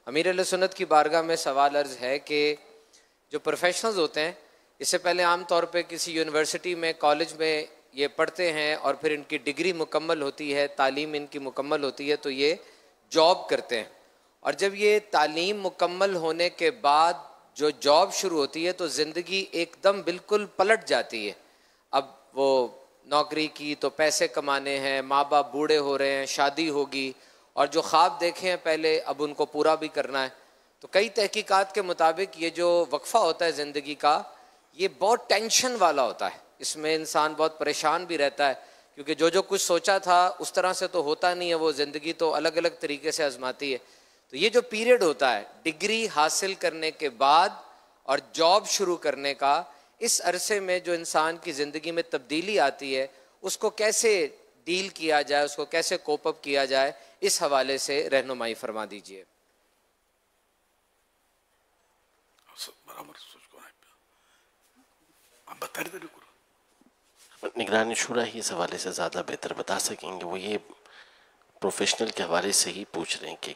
अमीर अहले सुन्नत की बारगाह में सवाल अर्ज़ है कि जो प्रोफेशनल्स होते हैं, इससे पहले आम तौर पे किसी यूनिवर्सिटी में, कॉलेज में ये पढ़ते हैं और फिर इनकी डिग्री मुकम्मल होती है, तालीम इनकी मुकम्मल होती है, तो ये जॉब करते हैं। और जब ये तालीम मुकम्मल होने के बाद जो जॉब शुरू होती है तो ज़िंदगी एकदम बिल्कुल पलट जाती है। अब वो नौकरी की तो पैसे कमाने हैं, माँ बाप बूढ़े हो रहे हैं, शादी होगी, और जो ख्वाब देखे हैं पहले अब उनको पूरा भी करना है। तो कई तहकीकात के मुताबिक ये जो वक्फ़ा होता है ज़िंदगी का, ये बहुत टेंशन वाला होता है। इसमें इंसान बहुत परेशान भी रहता है, क्योंकि जो जो कुछ सोचा था उस तरह से तो होता नहीं है, वो ज़िंदगी तो अलग अलग तरीके से आजमाती है। तो ये जो पीरियड होता है डिग्री हासिल करने के बाद और जॉब शुरू करने का, इस अरसे में जो इंसान की ज़िंदगी में तब्दीली आती है उसको कैसे डील किया जाए, उसको कैसे कोप अप किया जाए, इस हवाले से रहनुमाई फरमा दीजिए। निगरानी शुरा ही इस हवाले से ज़्यादा बेहतर बता सकेंगे। वो ये प्रोफेशनल के हवाले से ही पूछ रहे हैं कि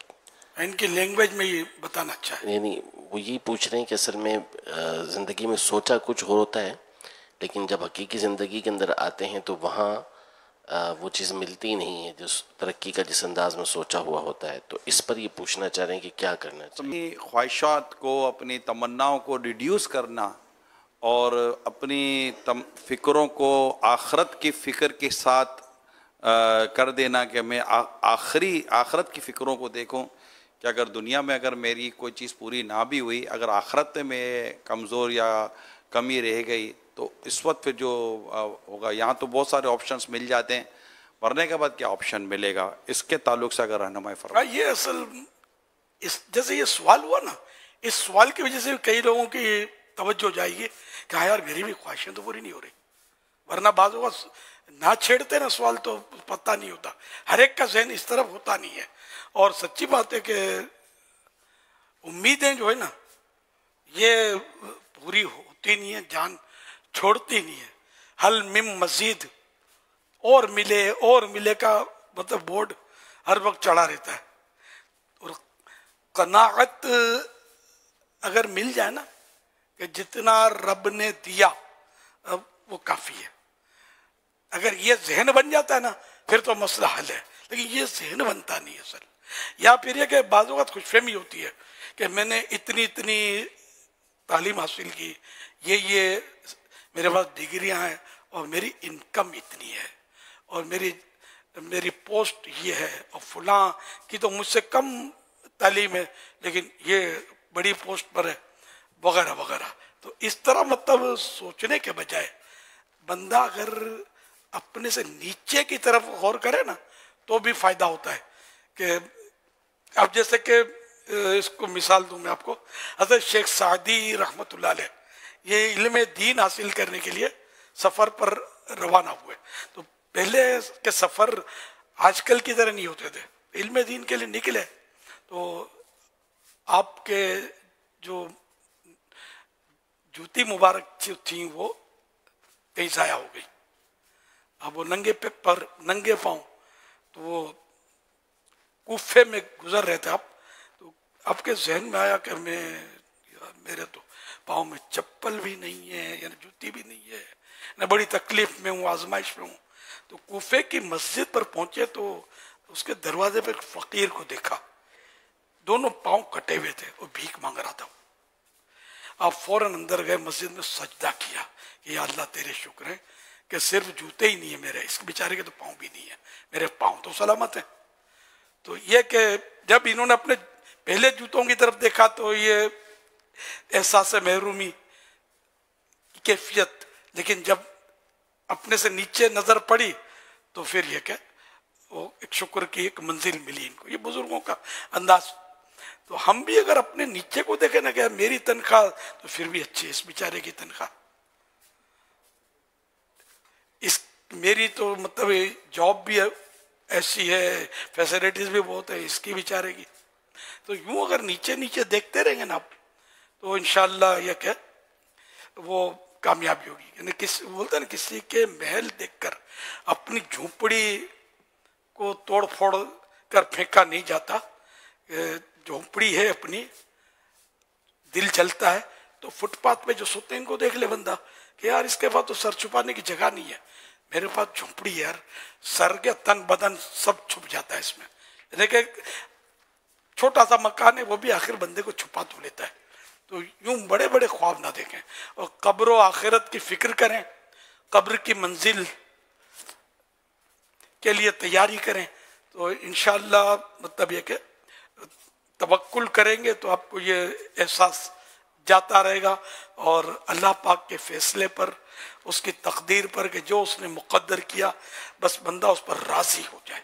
इनकी लैंग्वेज में ये बताना अच्छा है। नहीं, वो ये पूछ रहे हैं कि असल में ज़िंदगी में सोचा कुछ और होता है, लेकिन जब हकीकी ज़िंदगी के अंदर आते हैं तो वहाँ वो चीज़ मिलती नहीं है जो तरक्की का जिस अंदाज में सोचा हुआ होता है। तो इस पर ये पूछना चाह रहे हैं कि क्या करना चाहिए। अपनी ख्वाहिशात को, अपनी तमन्नाओं को रिड्यूस करना और अपनी फ़िक्रों को आखरत की फ़िक्र के साथ कर देना कि मैं आखरत की फ़िक्रों को देखूं कि अगर दुनिया में अगर मेरी कोई चीज़ पूरी ना भी हुई, अगर आखरत में कमज़ोर या कमी रह गई तो इस वक्त फिर जो होगा, यहाँ तो बहुत सारे ऑप्शंस मिल जाते हैं, मरने के बाद क्या ऑप्शन मिलेगा, इसके ताल्लुक से अगर रहनुमाई फरमा। ये असल इस जैसे ये सवाल हुआ ना, इस सवाल की वजह से कई लोगों की तवज्जो जाएगी कि हाँ यार मेरी भी ख्वाहिशें तो पूरी नहीं हो रही, वरना बात होगा ना छेड़ते ना सवाल तो पता नहीं होता, हर एक का जहन इस तरफ होता नहीं है। और सच्ची बात है कि उम्मीदें जो है ना ये पूरी होती नहीं है, जान छोड़ती नहीं है। हल मिम मजीद, और मिले का मतलब बोर्ड हर वक्त चढ़ा रहता है। और कनाअत अगर मिल जाए ना कि जितना रब ने दिया अब वो काफ़ी है, अगर ये जहन बन जाता है ना फिर तो मसला हल है। लेकिन ये जहन बनता नहीं है असल, या फिर ये कि बाज़ वक़्त खुशफहमी होती है कि मैंने इतनी तालीम हासिल की, ये मेरे पास डिग्रियां हैं और मेरी इनकम इतनी है और मेरी पोस्ट ये है और फलां की तो मुझसे कम तालीम है लेकिन ये बड़ी पोस्ट पर है, वगैरह वगैरह। तो इस तरह मतलब सोचने के बजाय बंदा अगर अपने से नीचे की तरफ गौर करे ना तो भी फायदा होता है। कि अब जैसे कि इसको मिसाल दूं मैं आपको, हज़रत शेख सादी रहमतुल्लाह अलैह ये इल्म दीन हासिल करने के लिए सफ़र पर रवाना हुए। तो पहले के सफ़र आजकल की तरह नहीं होते थे, इल्म दीन के लिए निकले तो आपके जो जूती मुबारक थी वो कहीं ज़ाया हो गई। अब वो नंगे पाँव तो वो कूफे में गुजर रहे थे आप, तो आपके जहन में आया कि मेरे तो पाँव में चप्पल भी नहीं है या जूती भी नहीं है, मैं बड़ी तकलीफ में हूँ, आजमाइश में हूँ। तो कूफे की मस्जिद पर पहुंचे तो उसके दरवाजे पर फकीर को देखा, दोनों पाँव कटे हुए थे और भीख मांग रहा था। आप फौरन अंदर गए, मस्जिद में सजदा किया कि या अल्लाह तेरे शुक्र है कि सिर्फ जूते ही नहीं है मेरे, इस बेचारे के तो पाँव भी नहीं है, मेरे पाँव तो सलामत है। तो ये कि जब इन्होंने अपने पहले जूतों की तरफ देखा तो ये एहसास महरूमी की कैफियत, लेकिन जब अपने से नीचे नजर पड़ी तो फिर ये क्या वो एक शुक्र की एक मंजिल मिली इनको, ये बुजुर्गों का अंदाज। तो हम भी अगर अपने नीचे को देखें ना कि मेरी तनख्वाह तो फिर भी अच्छी है, इस बेचारे की तनख्वाह, इस मेरी तो मतलब जॉब भी ऐसी है, फैसिलिटीज भी बहुत है, इसकी बेचारे की। तो यूं अगर नीचे नीचे देखते रहेंगे ना आप तो इंशाल्लाह ये क्या वो कामयाबी होगी। यानी बोलते हैं ना किसी के महल देखकर अपनी झोपड़ी को तोड़ फोड़ कर फेंका नहीं जाता, झोंपड़ी है अपनी, दिल जलता है तो फुटपाथ पे जो सोते हैं इनको देख ले बंदा कि यार इसके पास तो सर छुपाने की जगह नहीं है, मेरे पास झोंपड़ी है यार, सर के तन बदन सब छुप जाता है इसमें। देखिए छोटा सा मकान है वो भी आखिर बंदे को छुपा तो लेता है। तो यूं बड़े बड़े ख्वाब ना देखें और कब्र और आखिरत की फिक्र करें, कब्र की मंजिल के लिए तैयारी करें। तो इंशाअल्लाह मतलब ये कि तवक्कुल करेंगे तो आपको ये एहसास जाता रहेगा और अल्लाह पाक के फैसले पर, उसकी तकदीर पर कि जो उसने मुकद्दर किया बस बंदा उस पर राजी हो जाए।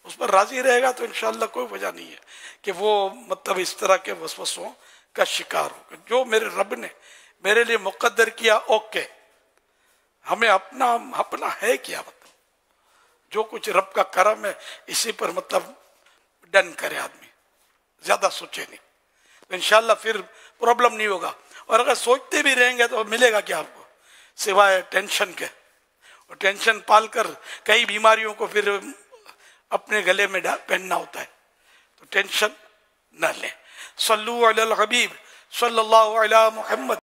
उस पर राजी रहेगा तो इंशाअल्लाह कोई वजह नहीं है कि वो मतलब इस तरह के वसवसों का शिकार होगा। जो मेरे रब ने मेरे लिए मुकद्दर किया ओके, हमें अपना है क्या, मतलब जो कुछ रब का करम है इसी पर मतलब डन करे आदमी, ज्यादा सोचे नहीं तो इंशाल्लाह फिर प्रॉब्लम नहीं होगा। और अगर सोचते भी रहेंगे तो मिलेगा क्या आपको सिवाय टेंशन के, और टेंशन पालकर कई बीमारियों को फिर अपने गले में पहनना होता है। तो टेंशन न लें। सल्लु अलल हबीब सल्लल्लाहु अलैहि मुहम्मद।